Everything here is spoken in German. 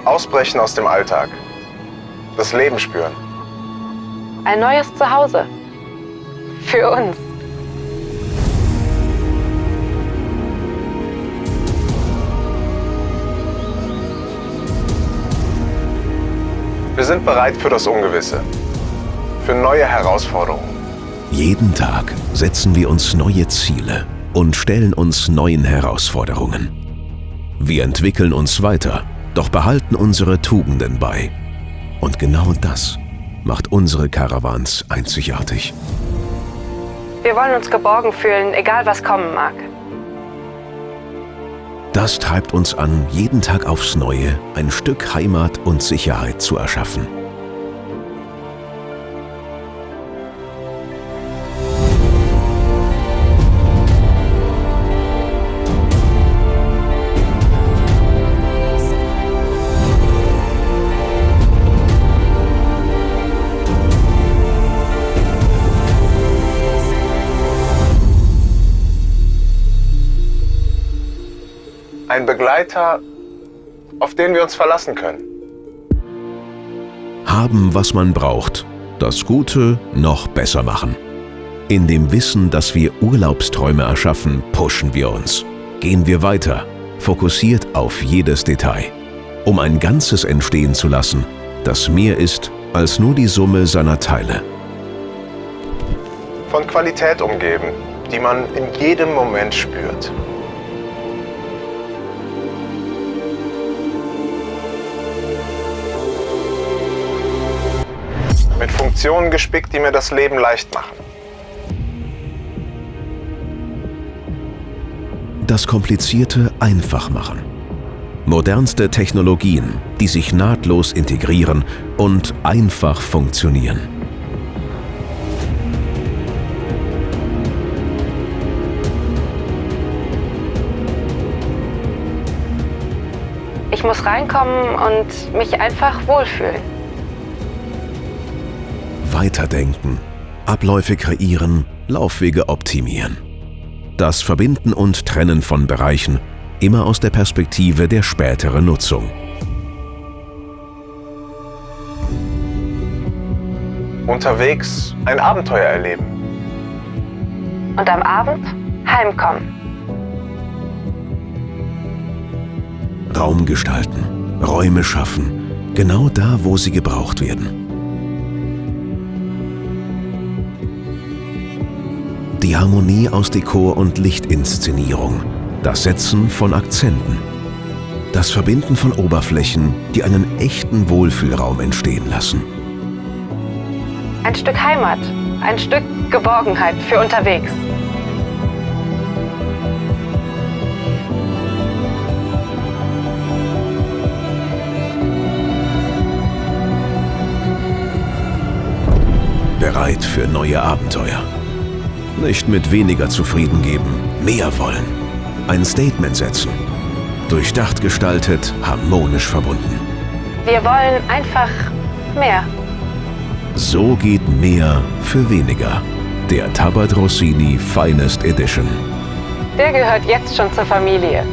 Ausbrechen aus dem Alltag. Das Leben spüren. Ein neues Zuhause. Für uns. Wir sind bereit für das Ungewisse. Für neue Herausforderungen. Jeden Tag setzen wir uns neue Ziele und stellen uns neuen Herausforderungen. Wir entwickeln uns weiter, doch behalten unsere Tugenden bei. Und genau das macht unsere Caravans einzigartig. Wir wollen uns geborgen fühlen, egal was kommen mag. Das treibt uns an, jeden Tag aufs Neue ein Stück Heimat und Sicherheit zu erschaffen. Ein Begleiter, auf den wir uns verlassen können. Haben, was man braucht. Das Gute noch besser machen. In dem Wissen, dass wir Urlaubsträume erschaffen, pushen wir uns. Gehen wir weiter, fokussiert auf jedes Detail. Um ein Ganzes entstehen zu lassen, das mehr ist als nur die Summe seiner Teile. Von Qualität umgeben, die man in jedem Moment spürt. Mit Funktionen gespickt, die mir das Leben leicht machen. Das Komplizierte einfach machen. Modernste Technologien, die sich nahtlos integrieren und einfach funktionieren. Ich muss reinkommen und mich einfach wohlfühlen. Weiterdenken, Abläufe kreieren, Laufwege optimieren. Das Verbinden und Trennen von Bereichen, immer aus der Perspektive der späteren Nutzung. Unterwegs ein Abenteuer erleben. Und am Abend heimkommen. Raum gestalten, Räume schaffen, genau da, wo sie gebraucht werden. Die Harmonie aus Dekor und Lichtinszenierung, das Setzen von Akzenten, das Verbinden von Oberflächen, die einen echten Wohlfühlraum entstehen lassen. Ein Stück Heimat, ein Stück Geborgenheit für unterwegs. Bereit für neue Abenteuer. Nicht mit weniger zufrieden geben, mehr wollen. Ein Statement setzen. Durchdacht gestaltet, harmonisch verbunden. Wir wollen einfach mehr. So geht mehr für weniger. Der Tabat Rossini Finest Edition. Der gehört jetzt schon zur Familie.